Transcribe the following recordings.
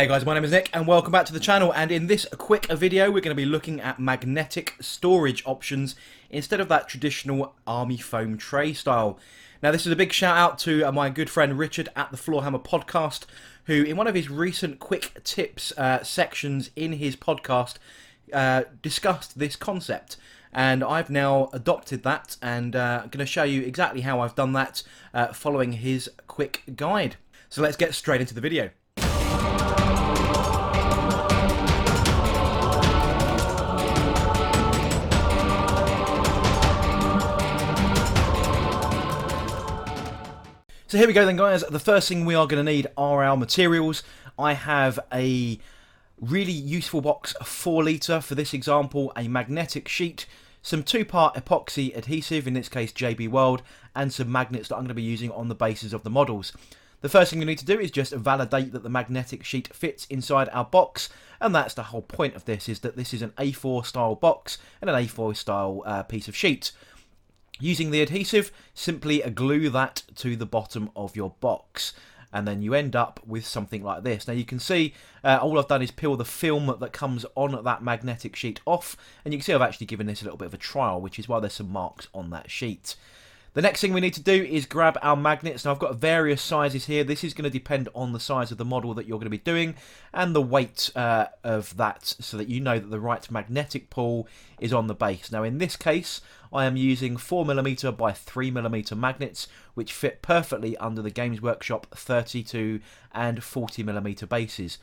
Hey guys, my name is Nick and welcome back to the channel, and in this quick video we're going to be looking at magnetic storage options instead of that traditional army foam tray style. Now this is a big shout out to my good friend Richard at the Floorhammer Podcast, who in one of his recent quick tips sections in his podcast discussed this concept. And I've now adopted that and I'm going to show you exactly how I've done that following his quick guide. So let's get straight into the video. So here we go then guys, the first thing we are going to need are our materials. I have a really useful box, 4 litre for this example, a magnetic sheet, some 2-part epoxy adhesive, in this case JB Weld, and some magnets that I'm going to be using on the bases of the models. The first thing we need to do is just validate that the magnetic sheet fits inside our box, and that's the whole point of this, is that this is an A4 style box and an A4 style piece of sheet. Using the adhesive, simply glue that to the bottom of your box, and then you end up with something like this. Now you can see all I've done is peel the film that comes on that magnetic sheet off, and you can see I've actually given this a little bit of a trial, which is why there's some marks on that sheet. The next thing we need to do is grab our magnets. Now I've got various sizes here. This is going to depend on the size of the model that you're going to be doing and the weight of that, so that you know that the right magnetic pull is on the base. Now in this case I am using 4mm by 3mm magnets, which fit perfectly under the Games Workshop 32 and 40mm bases.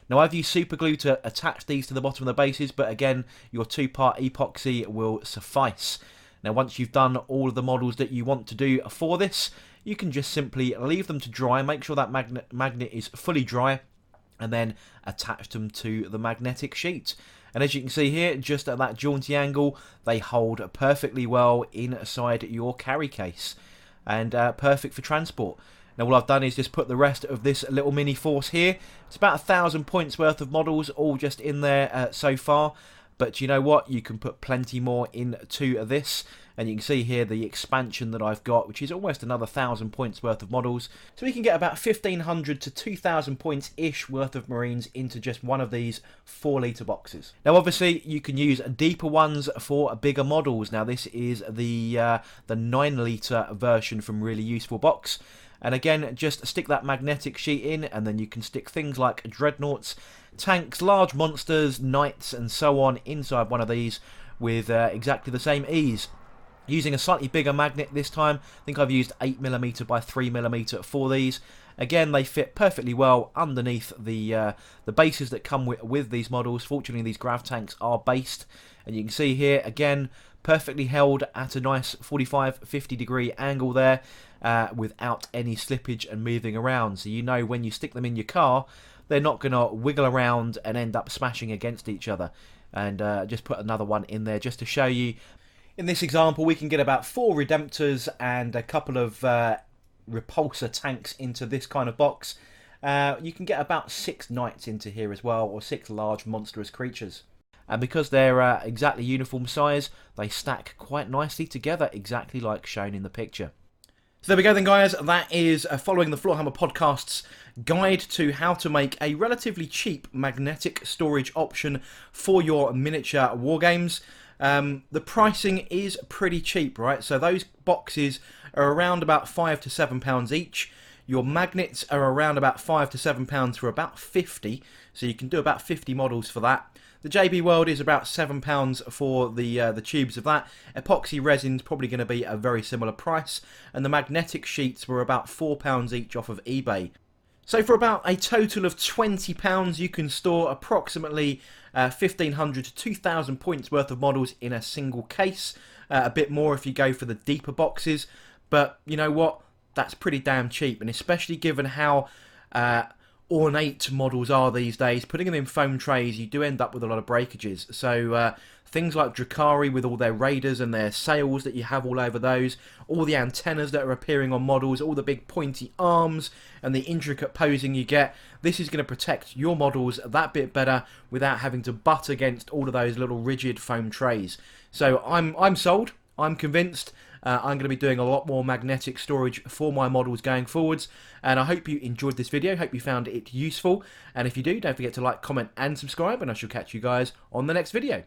Now I've used super glue to attach these to the bottom of the bases, but again your 2-part epoxy will suffice. Now once you've done all of the models that you want to do for this, you can just simply leave them to dry, make sure that magnet is fully dry, and then attach them to the magnetic sheet. And as you can see here, just at that jaunty angle, they hold perfectly well inside your carry case, and perfect for transport. Now all I've done is just put the rest of this little mini force here. It's about 1,000 points worth of models all just in there so far. But you know what, you can put plenty more into this, and you can see here the expansion that I've got, which is almost another 1,000 points worth of models. So we can get about 1,500 to 2,000 points ish worth of Marines into just one of these 4 litre boxes. Now obviously you can use deeper ones for bigger models. Now this is the 9 litre version from Really Useful Box. And again, just stick that magnetic sheet in, and then you can stick things like dreadnoughts, tanks, large monsters, knights and so on inside one of these with exactly the same ease. Using a slightly bigger magnet this time, I think I've used 8mm by 3mm for these. Again, they fit perfectly well underneath the bases that come with these models. Fortunately, these grav tanks are based, and you can see here again, perfectly held at a nice 45-50 degree angle there, without any slippage and moving around. So you know when you stick them in your car, they're not going to wiggle around and end up smashing against each other. And just put another one in there just to show you. In this example, we can get about 4 Redemptors and a couple of repulsor tanks into this kind of box. You can get about 6 knights into here as well, or 6 large monstrous creatures. And because they're exactly uniform size, they stack quite nicely together, exactly like shown in the picture. So there we go then guys, that is following the Floorhammer Podcast's guide to how to make a relatively cheap magnetic storage option for your miniature wargames. The pricing is pretty cheap, right? So those boxes are around about £5 to £7 each. Your magnets are around about £5 to £7 for about 50, so you can do about 50 models for that. The JB Weld is about £7 for the tubes of that. Epoxy resin's probably going to be a very similar price, and the magnetic sheets were about £4 each off of eBay. So for about a total of £20, you can store approximately 1,500 to 2,000 points worth of models in a single case. A bit more if you go for the deeper boxes, but you know what? That's pretty damn cheap, and especially given how ornate models are these days, putting them in foam trays, you do end up with a lot of breakages. So things like Drakari with all their raiders and their sails that you have all over those, all the antennas that are appearing on models, all the big pointy arms and the intricate posing you get, this is going to protect your models that bit better without having to butt against all of those little rigid foam trays. So I'm sold, I'm convinced. I'm going to be doing a lot more magnetic storage for my models going forwards, and I hope you enjoyed this video, hope you found it useful, and if you do, don't forget to like, comment and subscribe, and I shall catch you guys on the next video.